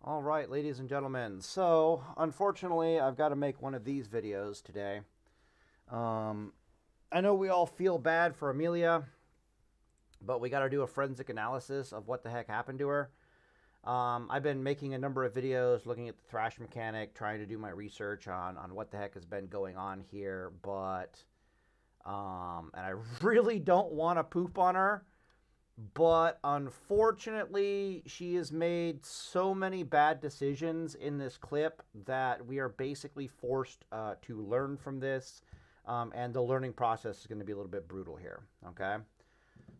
All right, ladies and gentlemen. So, unfortunately, I've got to make one of these videos today. Um, I know we all feel bad for Emilya, but we got to do a forensic analysis of what the heck happened to her. I've been making a number of videos looking at the thrash mechanic, trying to do my research on what the heck has been going on here, and I really don't want to poop on her. But unfortunately, she has made so many bad decisions in this clip that we are basically forced to learn from this. And the learning process is going to be a little bit brutal here. Okay.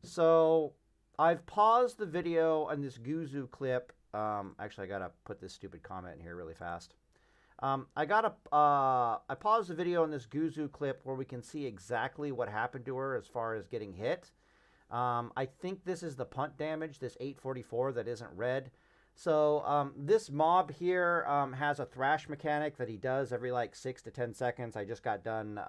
So I've paused the video on this Guzu clip. Actually, I got to put this stupid comment in here really fast. I paused the video on this Guzu clip where we can see exactly what happened to her as far as getting hit. I think this is the punt damage, this 844 that isn't red. So this mob here has a thrash mechanic that he does every like 6 to 10 seconds. I just got done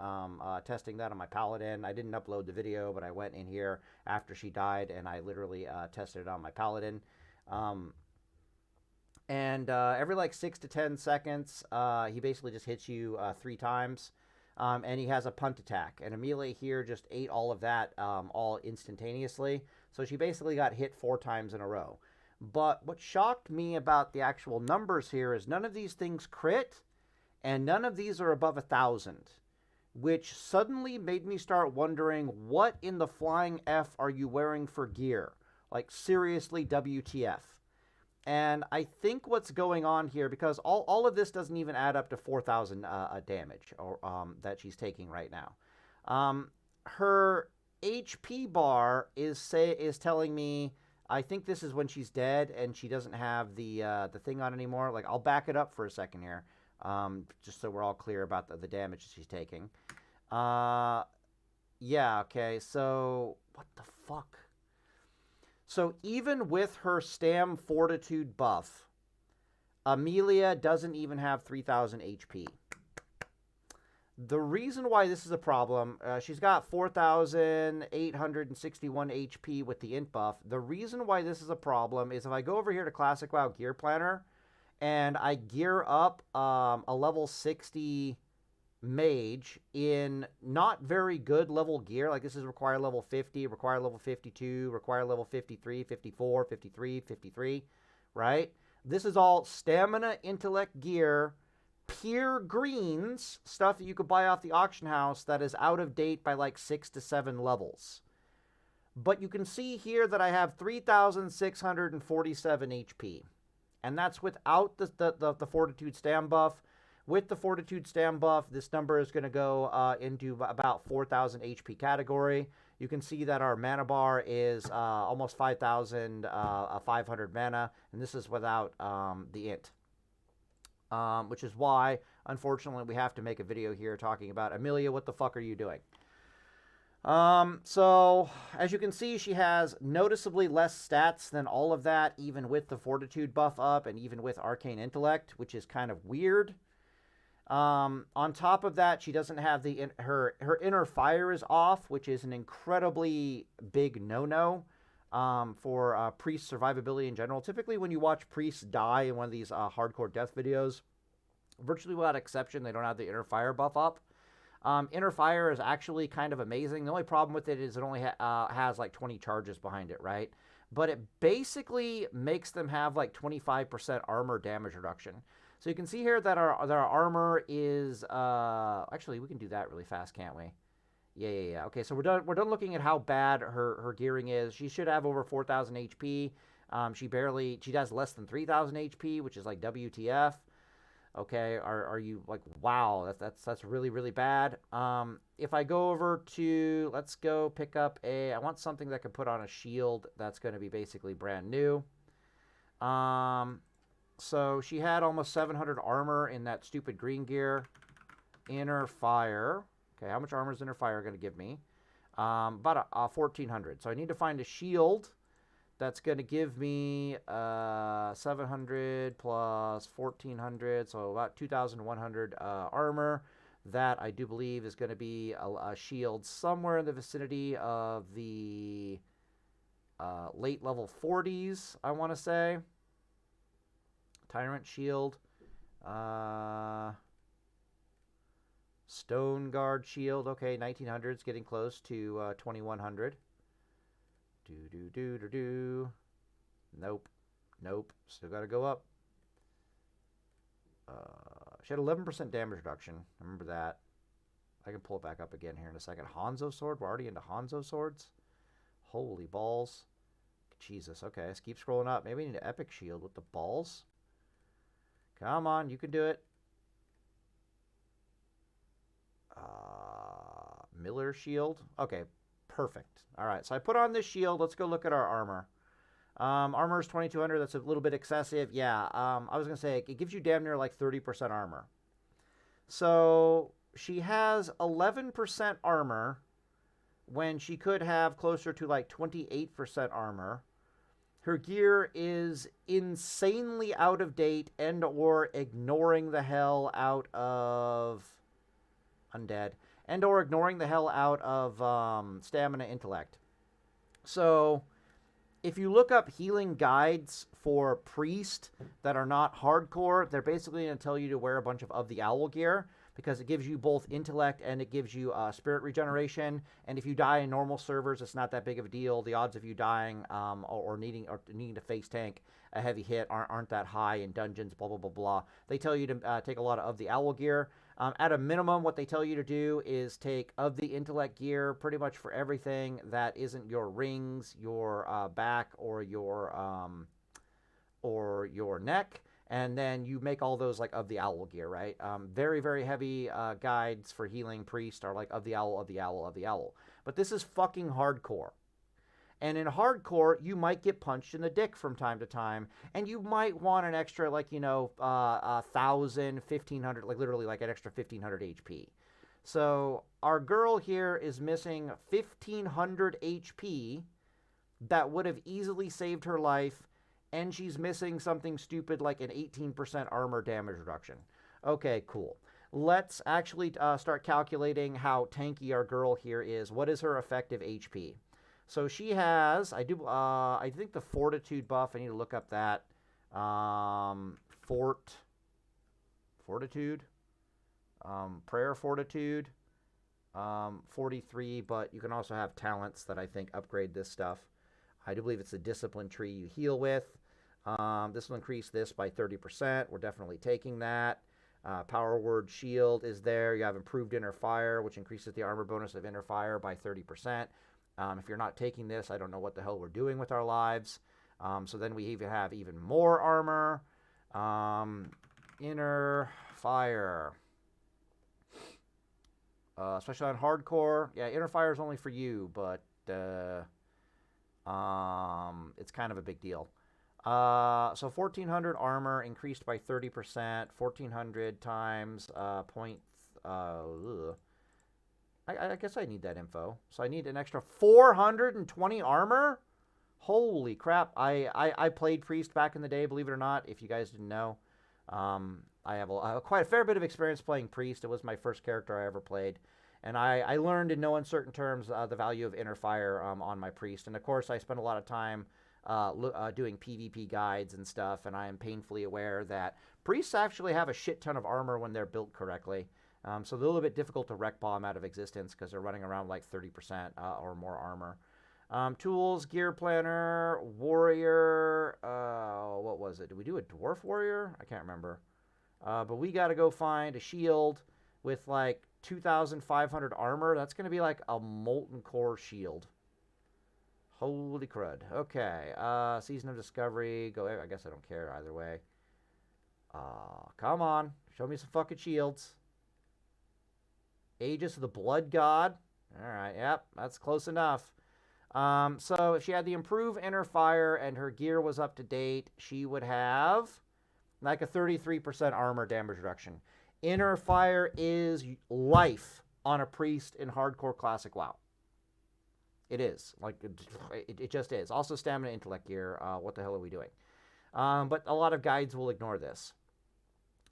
testing that on my paladin. I didn't upload the video, but I went in here after she died and I literally tested it on my paladin. Every like 6 to 10 seconds, he basically just hits you 3 times. And he has a punt attack. And Emilya here just ate all of that all instantaneously. So she basically got hit 4 times in a row. But what shocked me about the actual numbers here is none of these things crit, and none of these are above 1,000. Which suddenly made me start wondering, what in the flying F are you wearing for gear? Like, seriously, WTF. And I think what's going on here, because all of this doesn't even add up to 4,000 damage or that she's taking right now. Her HP bar is telling me, I think this is when she's dead and she doesn't have the thing on anymore. Like, I'll back it up for a second here, just so we're all clear about the damage she's taking. Yeah, okay, so what the fuck? So even with her STAM Fortitude buff, Emilya doesn't even have 3,000 HP. The reason why this is a problem, she's got 4,861 HP with the int buff. The reason why this is a problem is if I go over here to Classic WoW Gear Planner and I gear up a level 60 mage in not very good level gear, like this is require level 50, require level 52, require level 53, 54, 53, 53, right? This is all stamina intellect gear, pure greens, stuff that you could buy off the auction house that is out of date by like 6 to 7 levels. But you can see here that I have 3,647 HP. And that's without the Fortitude Stam buff. With the Fortitude Stam buff, this number is going to go into about 4,000 HP category. You can see that our mana bar is almost 5,500 mana, and this is without the int. Which is why, unfortunately, we have to make a video here talking about, Emilya, what the fuck are you doing? So, as you can see, she has noticeably less stats than all of that, even with the Fortitude buff up, and even with Arcane Intellect, which is kind of weird. On top of that, she doesn't have her Inner Fire is off, which is an incredibly big no-no for priest survivability in general. Typically, when you watch priests die in one of these hardcore death videos, virtually without exception, they don't have the Inner Fire buff up. Inner Fire is actually kind of amazing. The only problem with it is it only has like 20 charges behind it, right? But it basically makes them have like 25% armor damage reduction. So you can see here that our armor is actually, we can do that really fast, can't we? Yeah. Okay, so we're done looking at how bad her gearing is. She should have over 4,000 HP. She does less than 3,000 HP, which is like WTF. Okay, are you like, wow, that's really, really bad. If I go over to, let's go pick up I want something that can put on a shield that's going to be basically brand new. So she had almost 700 armor in that stupid green gear. Inner Fire. Okay, how much armor is Inner Fire going to give me? About 1,400. So I need to find a shield that's going to give me 700 plus 1,400, so about 2,100 armor. That I do believe is going to be a shield somewhere in the vicinity of the late level 40s, I want to say. Tyrant Shield. Stone Guard Shield. Okay, 1900's getting close to 2100. Nope. Nope. Still got to go up. She had 11% damage reduction. I remember that. I can pull it back up again here in a second. Hanzo Sword. We're already into Hanzo Swords. Holy balls. Jesus. Okay, let's keep scrolling up. Maybe we need an Epic Shield with the balls. Come on, you can do it. Miller Shield. Okay, perfect. All right, so I put on this shield. Let's go look at our armor. Armor is 2200. That's a little bit excessive. Yeah, I was going to say, it gives you damn near like 30% armor. So she has 11% armor when she could have closer to like 28% armor. Her gear is insanely out of date and or ignoring the hell out of undead and or ignoring the hell out of stamina intellect. So if you look up healing guides for priest that are not hardcore, they're basically going to tell you to wear a bunch of the owl gear, because it gives you both intellect and it gives you spirit regeneration. And if you die in normal servers, it's not that big of a deal. The odds of you dying or needing to face tank a heavy hit aren't that high in dungeons, blah, blah, blah, blah. They tell you to take a lot of the owl gear. At a minimum, what they tell you to do is take of the intellect gear pretty much for everything that isn't your rings, your back, or your neck. And then you make all those like of the owl gear, right? Very, very heavy guides for healing priest are like of the owl, of the owl, of the owl. But this is fucking hardcore. And in hardcore, you might get punched in the dick from time to time. And you might want an extra, like, 1,000, 1,500, like literally like an extra 1,500 HP. So our girl here is missing 1,500 HP that would have easily saved her life. And she's missing something stupid like an 18% armor damage reduction. Okay, cool. Let's actually start calculating how tanky our girl here is. What is her effective HP? So she has, I think the Fortitude buff, I need to look up that. Fortitude. Prayer Fortitude. 43, but you can also have talents that I think upgrade this stuff. I do believe it's the discipline tree you heal with. This will increase this by 30%. We're definitely taking that. Power Word Shield is there. You have improved Inner Fire, which increases the armor bonus of Inner Fire by 30%. If you're not taking this, I don't know what the hell we're doing with our lives. So then we even have even more armor. Inner Fire. Especially on hardcore. Yeah, Inner Fire is only for you, but it's kind of a big deal. So 1,400 armor increased by 30%. 1,400 times I guess I need that info. So I need an extra 420 armor? Holy crap. I played Priest back in the day, believe it or not, if you guys didn't know. I have quite a fair bit of experience playing Priest. It was my first character I ever played. And I learned in no uncertain terms the value of Inner Fire on my Priest. And of course, I spent a lot of time doing PvP guides and stuff, and I am painfully aware that Priests actually have a shit ton of armor when they're built correctly. So they're a little bit difficult to wreck bomb out of existence because they're running around like 30% or more armor. Tools, Gear Planner, Warrior, what was it? Did we do a Dwarf Warrior? I can't remember. But we got to go find a shield with like 2,500 armor. That's going to be like a Molten Core shield. Holy crud. Okay. Season of Discovery. Go. I guess I don't care either way. Come on. Show me some fucking shields. Aegis of the Blood God. All right. Yep. That's close enough. So if she had the improved Inner Fire and her gear was up to date, she would have like a 33% armor damage reduction. Inner Fire is life on a priest in hardcore classic WoW. It is. Like, it just is. Also, stamina intellect gear. What the hell are we doing? But a lot of guides will ignore this.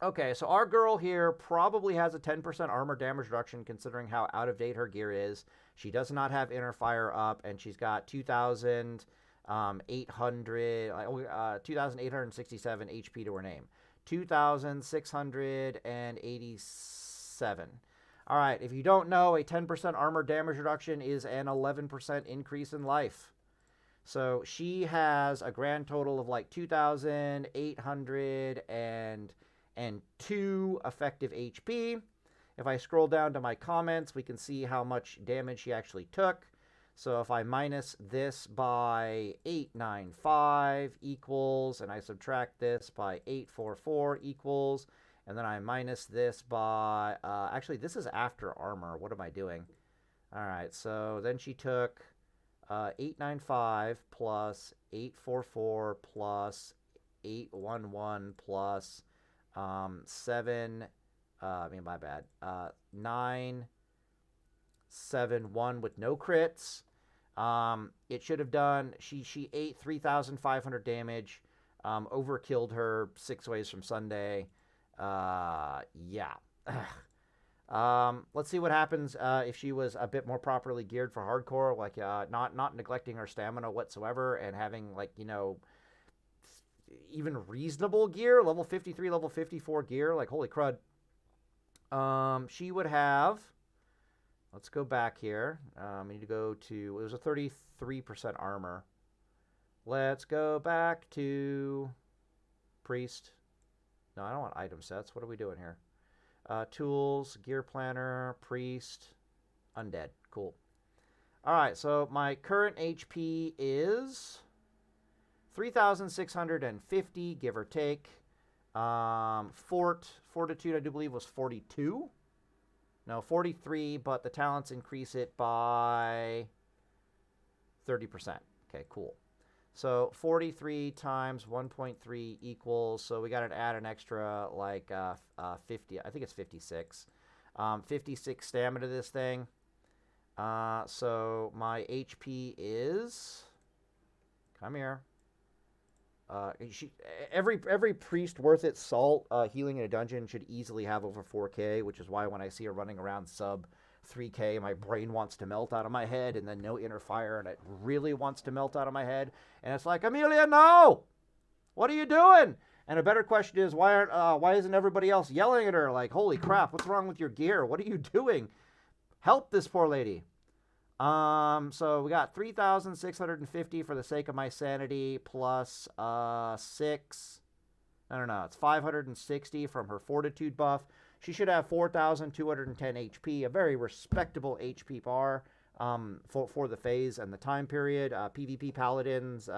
Okay, so our girl here probably has a 10% armor damage reduction considering how out of date her gear is. She does not have Inner Fire up, and she's got 2,000 2,867 HP to her name. 2,687. All right, if you don't know, a 10% armor damage reduction is an 11% increase in life. So she has a grand total of like 2,802 effective HP. If I scroll down to my comments, we can see how much damage she actually took. So if I minus this by 895 equals, and I subtract this by 844 equals, and then I minus this by, actually this is after armor. What am I doing? All right, so then she took 895 plus 844 plus 811 plus 971 with no crits. It should have done, she ate 3,500 damage, overkilled her 6 ways from Sunday. Yeah. Let's see what happens if she was a bit more properly geared for hardcore, like not neglecting her stamina whatsoever and having, like, you know, even reasonable gear, level 53, level 54 gear, like holy crud. She would have, let's go back here. We need to go to, it was a 33% armor. Let's go back to Priest. No, I don't want item sets. What are we doing here? Tools, gear planner, priest, undead. Cool. All right, so my current HP is 3,650, give or take. Fortitude, I do believe, was 42. No, 43, but the talents increase it by 30%. Okay, cool. So 43 times 1.3 equals, so we got to add an extra, like, 50, I think it's 56. 56 stamina to this thing. So my HP is, come here. Every priest worth its salt healing in a dungeon should easily have over 4K, which is why when I see her running around sub 3K, my brain wants to melt out of my head, and then no inner fire, and it really wants to melt out of my head, and it's like, Emilya, no! What are you doing? And a better question is, why isn't everybody else yelling at her like, holy crap, what's wrong with your gear? What are you doing? Help this poor lady. So we got 3,650 for the sake of my sanity, plus 6. I don't know, it's 560 from her fortitude buff. She should have 4,210 HP, a very respectable HP bar for the phase and the time period. PvP Paladins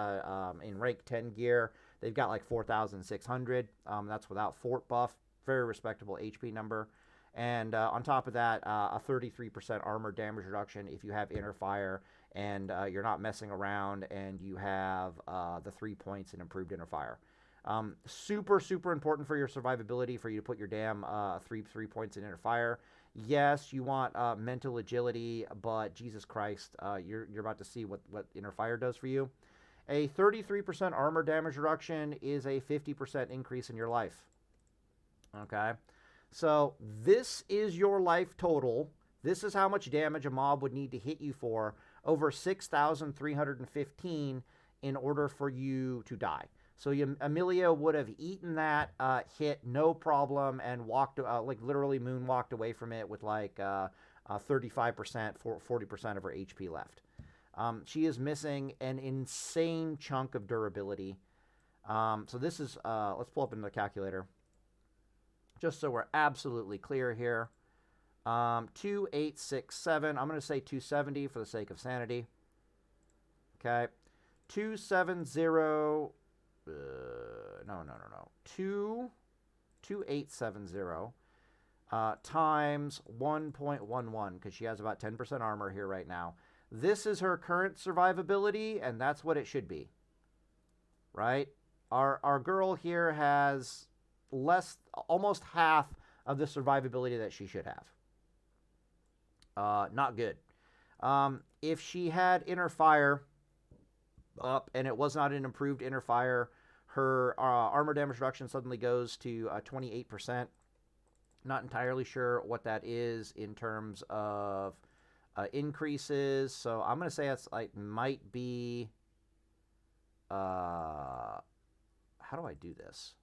in rank 10 gear, they've got like 4,600. That's without fort buff. Very respectable HP number. And on top of that, a 33% armor damage reduction if you have Inner Fire and you're not messing around and you have the 3 points in improved Inner Fire. Super, super important for your survivability for you to put your damn 3 points in Inner Fire. Yes, you want mental agility, but Jesus Christ, you're about to see what Inner Fire does for you. A 33% armor damage reduction is a 50% increase in your life. Okay? So this is your life total. This is how much damage a mob would need to hit you for over 6,315 in order for you to die. So Emilya would have eaten that hit no problem and walked, like literally moonwalked away from it with like 35%, 40% of her HP left. She is missing an insane chunk of durability. So this is, let's pull up into the calculator. Just so we're absolutely clear here. 2867, I'm going to say 270 for the sake of sanity. Okay. 270... no. 2870 times 1.11, because she has about 10% armor here right now. This is her current survivability, and that's what it should be. Right? Our girl here has almost half of the survivability that she should have. Not good. If she had Inner Fire up and it was not an improved Inner Fire, her armor damage reduction suddenly goes to 28%. Not entirely sure what that is in terms of increases. So I'm going to say it's like might be how do I do this?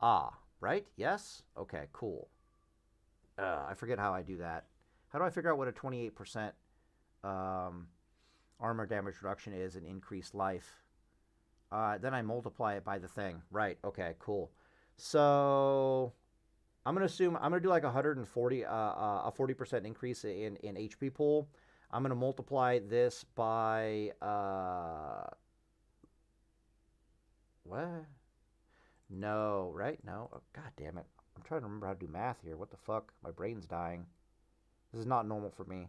Ah, right? Yes? Okay, cool. I forget how I do that. How do I figure out what a 28% armor damage reduction is and increased life? Then I multiply it by the thing. Right, okay, cool. So I'm going to assume I'm going to do like 140, a 40% increase in HP pool. I'm going to multiply this by, what? No, right? No. Oh, God damn it. I'm trying to remember how to do math here. What the fuck? My brain's dying. This is not normal for me.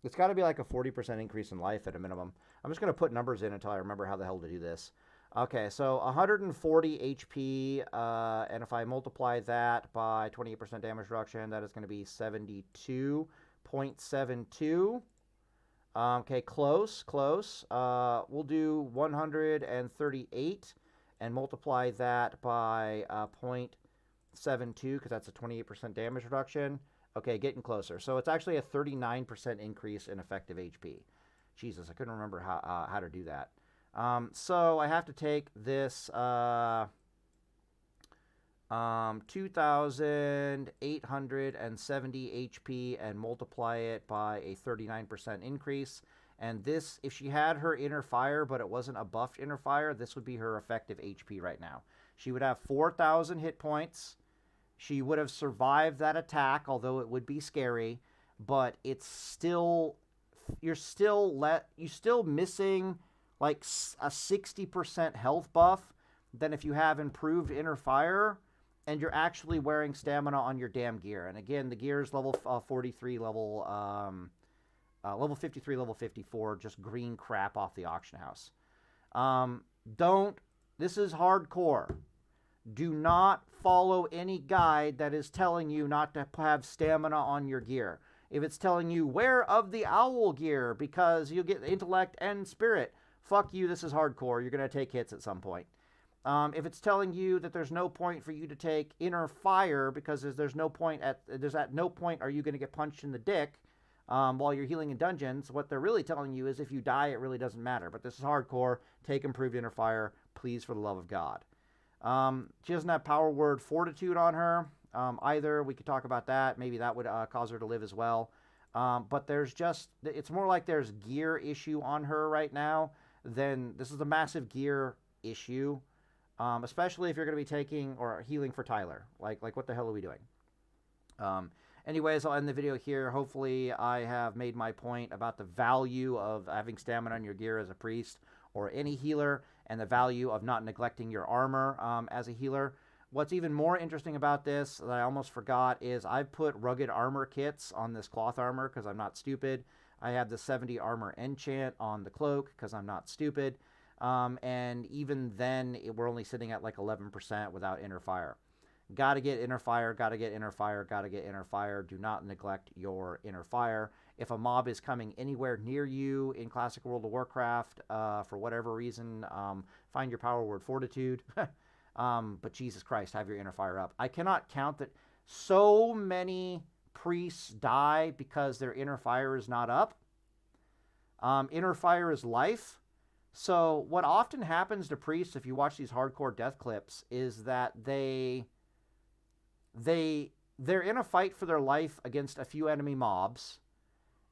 It's got to be like a 40% increase in life at a minimum. I'm just going to put numbers in until I remember how the hell to do this. Okay, so 140 HP, and if I multiply that by 28% damage reduction, that is going to be 72.72. Okay, close. We'll do 138 and multiply that by 0.72 because that's a 28% damage reduction. Okay, getting closer. So it's actually a 39% increase in effective HP. Jesus, I couldn't remember how to do that. So I have to take this 2,870 HP and multiply it by a 39% increase. And this, if she had her inner fire, but it wasn't a buffed inner fire, this would be her effective HP right now. She would have 4,000 hit points. She would have survived that attack, although it would be scary. But it's still, you're still missing like a 60% health buff than if you have improved inner fire and you're actually wearing stamina on your damn gear. And again, the gear is level 43, level 53, level 54, just green crap off the auction house. This is hardcore. Do not follow any guide that is telling you not to have stamina on your gear. If it's telling you wear of the owl gear because you'll get intellect and spirit, fuck you, this is hardcore. You're going to take hits at some point. If it's telling you that there's no point for you to take inner fire because there's at no point are you going to get punched in the dick while you're healing in dungeons, what they're really telling you is if you die, it really doesn't matter. But this is hardcore. Take improved inner fire, please, for the love of God. She doesn't have power word fortitude on her either. We could talk about that. Maybe that would cause her to live as well. But it's more like there's gear issue on her right now than this is a massive gear issue. Especially if you're going to be taking or healing for Tyler. Like what the hell are we doing? Anyways, I'll end the video here. Hopefully I have made my point about the value of having stamina on your gear as a priest or any healer and the value of not neglecting your armor as a healer. What's even more interesting about this that I almost forgot is I've put rugged armor kits on this cloth armor because I'm not stupid. I have the 70 armor enchant on the cloak because I'm not stupid. And even then, we're only sitting at like 11% without inner fire. Gotta get inner fire, gotta get inner fire, gotta get inner fire. Do not neglect your inner fire. If a mob is coming anywhere near you in Classic World of Warcraft, for whatever reason, find your power word fortitude. But Jesus Christ, have your inner fire up. I cannot count that so many priests die because their inner fire is not up. Inner fire is life. So what often happens to priests, if you watch these hardcore death clips, is that they're in a fight for their life against a few enemy mobs,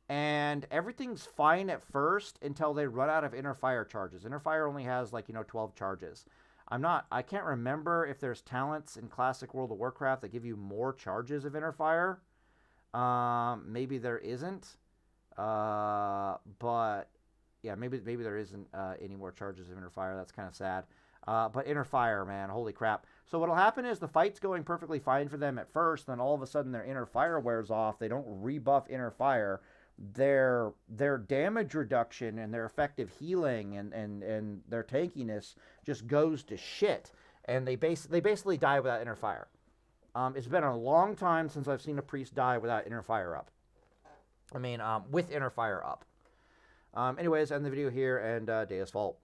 and everything's fine at first until they run out of inner fire charges. Inner fire only has 12 charges. I can't remember if there's talents in Classic World of Warcraft that give you more charges of inner fire. Maybe there isn't. But yeah, maybe there isn't any more charges of inner fire. That's kind of sad. But inner fire, man, holy crap. So what'll happen is the fight's going perfectly fine for them at first, then all of a sudden their inner fire wears off. They don't rebuff inner fire. Their damage reduction and their effective healing and their tankiness just goes to shit. And they basically die without inner fire. It's been a long time since I've seen a priest die without inner fire up. I mean, with inner fire up. Anyways, end the video here, and Deus Vult.